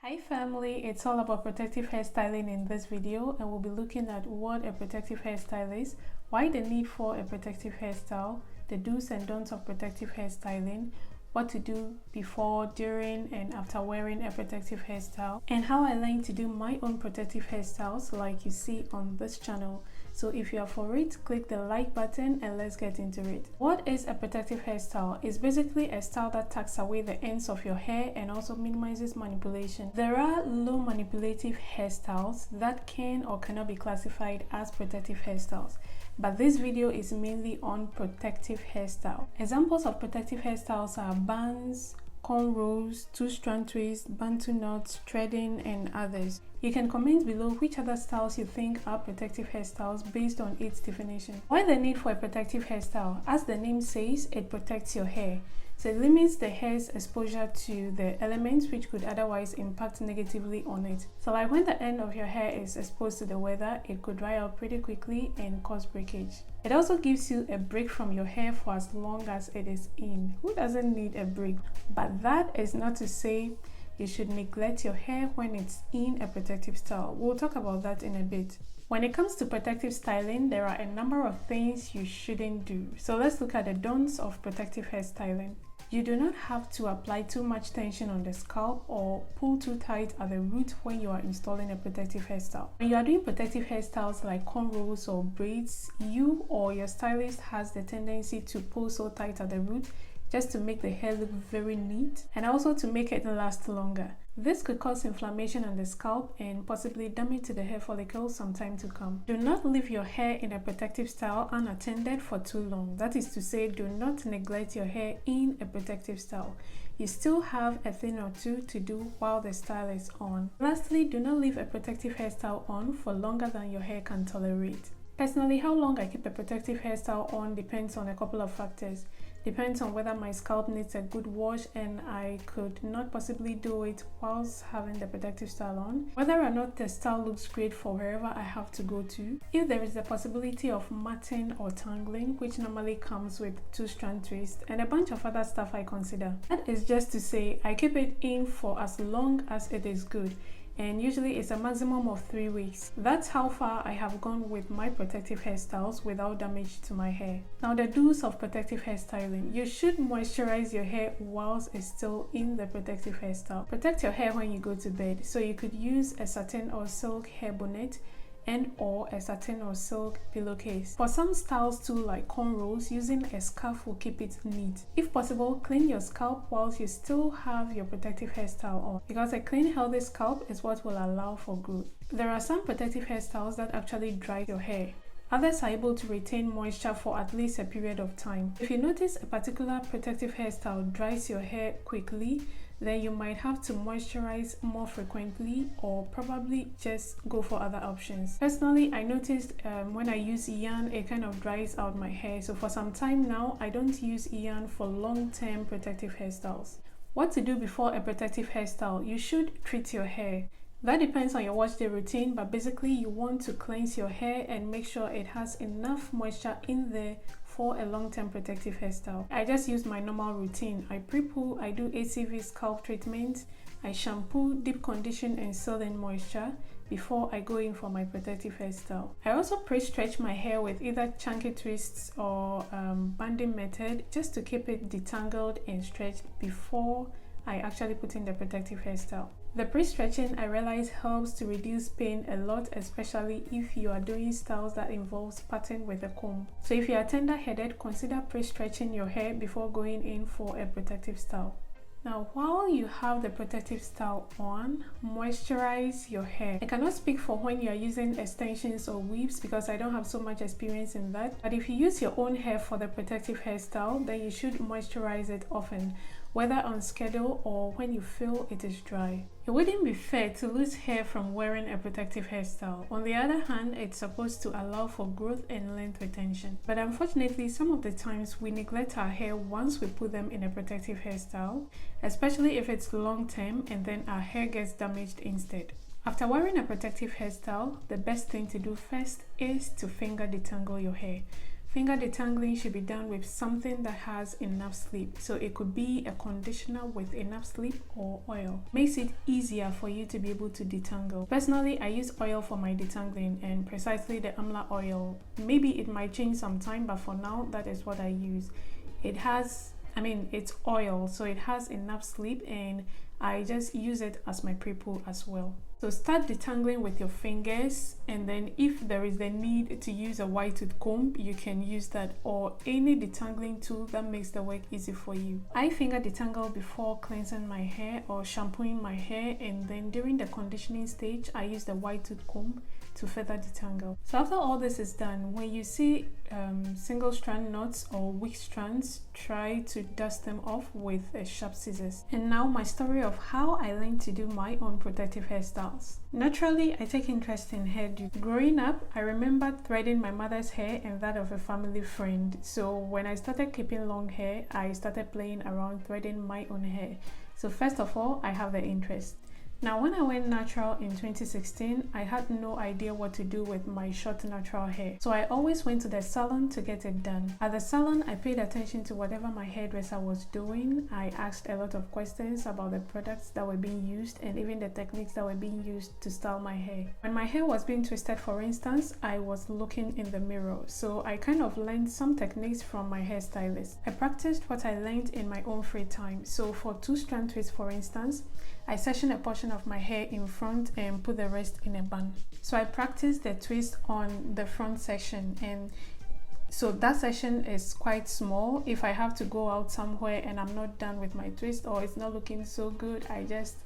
Hi family, it's all about protective hairstyling in this video, and we'll be looking at what a protective hairstyle is, why the need for a protective hairstyle, the do's and don'ts of protective hairstyling, what to do before, during and after wearing a protective hairstyle, and how I learned to do my own protective hairstyles like you see on this channel. So if you are for it, click the like button and let's get into it. What is a protective hairstyle? It's basically a style that tucks away the ends of your hair and also minimizes manipulation. There are low manipulative hairstyles that can or cannot be classified as protective hairstyles, but this video is mainly on protective hairstyle. Examples of protective hairstyles are buns, cornrows, two-strand twists, bantu knots, threading, and others. You can comment below which other styles you think are protective hairstyles based on its definition. Why the need for a protective hairstyle? As the name says, it protects your hair. So it limits the hair's exposure to the elements which could otherwise impact negatively on it. So like when the end of your hair is exposed to the weather, it could dry out pretty quickly and cause breakage. It also gives you a break from your hair for as long as it is in. Who doesn't need a break? But that is not to say you should neglect your hair when it's in a protective style. We'll talk about that in a bit. When it comes to protective styling, there are a number of things you shouldn't do. So let's look at the don'ts of protective hairstyling. You do not have to apply too much tension on the scalp or pull too tight at the root when you are installing a protective hairstyle. When you are doing protective hairstyles like cornrows or braids, you or your stylist has the tendency to pull so tight at the root just to make the hair look very neat and also to make it last longer. This could cause inflammation on the scalp and possibly damage to the hair follicles some time to come. Do not leave your hair in a protective style unattended for too long. That is to say, do not neglect your hair in a protective style. You still have a thing or two to do while the style is on. Lastly, do not leave a protective hairstyle on for longer than your hair can tolerate. Personally, how long I keep a protective hairstyle on depends on a couple of factors. Depends on whether my scalp needs a good wash and I could not possibly do it whilst having the protective style on. Whether or not the style looks great for wherever I have to go to. If there is the possibility of matting or tangling, which normally comes with two-strand twist, and a bunch of other stuff I consider. That is just to say, I keep it in for as long as it is good. And usually it's a maximum of 3 weeks. That's how far I have gone with my protective hairstyles without damage to my hair. Now the do's of protective hairstyling. You should moisturize your hair whilst it's still in the protective hairstyle. Protect your hair when you go to bed. So you could use a satin or silk hair bonnet and or a satin or silk pillowcase. For some styles too, like cornrows, using a scarf will keep it neat. If possible, clean your scalp whilst you still have your protective hairstyle on, because a clean, healthy scalp is what will allow for growth. There are some protective hairstyles that actually dry your hair. Others are able to retain moisture for at least a period of time. If you notice a particular protective hairstyle dries your hair quickly, then you might have to moisturize more frequently or probably just go for other options. Personally, I noticed when I use yarn, it kind of dries out my hair. So for some time now, I don't use yarn for long-term protective hairstyles. What to do before a protective hairstyle? You should treat your hair. That depends on your wash day routine, but basically you want to cleanse your hair and make sure it has enough moisture in there for a long-term protective hairstyle. I just use my normal routine. I pre-poo, I do ACV scalp treatment, I shampoo, deep condition and seal in moisture before I go in for my protective hairstyle. I also pre-stretch my hair with either chunky twists or banding method just to keep it detangled and stretched before I actually put in the protective hairstyle. The pre-stretching, I realize, helps to reduce pain a lot, especially if you are doing styles that involves parting with a comb. So if you are tender-headed, consider pre-stretching your hair before going in for a protective style. Now, while you have the protective style on, moisturize your hair. I cannot speak for when you are using extensions or weaves because I don't have so much experience in that. But if you use your own hair for the protective hairstyle, then you should moisturize it often, whether on schedule or when you feel it is dry. It wouldn't be fair to lose hair from wearing a protective hairstyle. On the other hand, it's supposed to allow for growth and length retention. But unfortunately, some of the times we neglect our hair once we put them in a protective hairstyle, especially if it's long term and then our hair gets damaged instead. After wearing a protective hairstyle, the best thing to do first is to finger detangle your hair. Finger detangling should be done with something that has enough slip. So it could be a conditioner with enough slip or oil. Makes it easier for you to be able to detangle. Personally, I use oil for my detangling, and precisely the amla oil. Maybe it might change sometime, but for now, that is what I use. It has, it's oil, so it has enough slip, and I just use it as my pre-poo as well. So start detangling with your fingers, and then if there is the need to use a white tooth comb, you can use that, or any detangling tool that makes the work easy for you. I finger detangle before cleansing my hair or shampooing my hair, and then during the conditioning stage, I use the white tooth comb to further detangle. So after all this is done, when you see single strand knots or weak strands, try to dust them off with a sharp scissors. And now my story of how I learned to do my own protective hairstyles. Naturally, I take interest in hairdo. Growing up, I remember threading my mother's hair and that of a family friend. So when I started keeping long hair, I started playing around threading my own hair. So first of all, I have the interest. Now, when I went natural in 2016, I had no idea what to do with my short natural hair. So I always went to the salon to get it done. At the salon, I paid attention to whatever my hairdresser was doing. I asked a lot of questions about the products that were being used and even the techniques that were being used to style my hair. When my hair was being twisted, for instance, I was looking in the mirror. So I kind of learned some techniques from my hairstylist. I practiced what I learned in my own free time. So for 2-strand twists, for instance, I section a portion of my hair in front and put the rest in a bun. So I practiced the twist on the front section, and so that section is quite small. If I have to go out somewhere and I'm not done with my twist or it's not looking so good, I just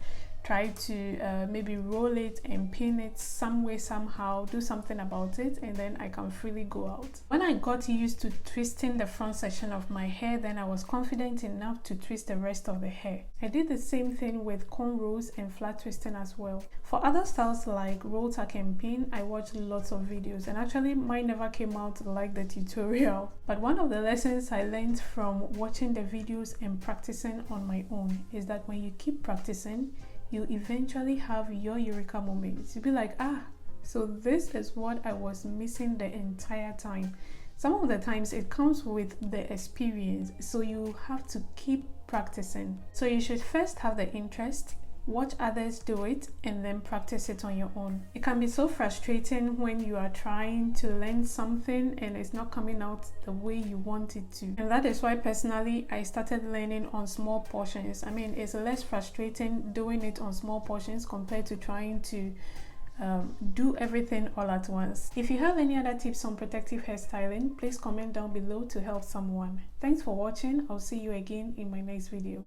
try to maybe roll it and pin it some way, somehow, do something about it, and then I can freely go out. When I got used to twisting the front section of my hair, then I was confident enough to twist the rest of the hair. I did the same thing with cornrows and flat twisting as well. For other styles like roll, tuck and pin, I watched lots of videos, and actually mine never came out like the tutorial. But one of the lessons I learned from watching the videos and practicing on my own is that when you keep practicing, you eventually have your eureka moment. You'll be like, so this is what I was missing the entire time. Some of the times it comes with the experience, so you have to keep practicing. So you should first have the interest, watch others do it, and then practice it on your own. It can be so frustrating when you are trying to learn something and it's not coming out the way you want it to. And that is why personally I started learning on small portions. It's less frustrating doing it on small portions compared to trying to do everything all at once. If you have any other tips on protective hairstyling, please comment down below to help someone. Thanks for watching. I'll see you again in my next video.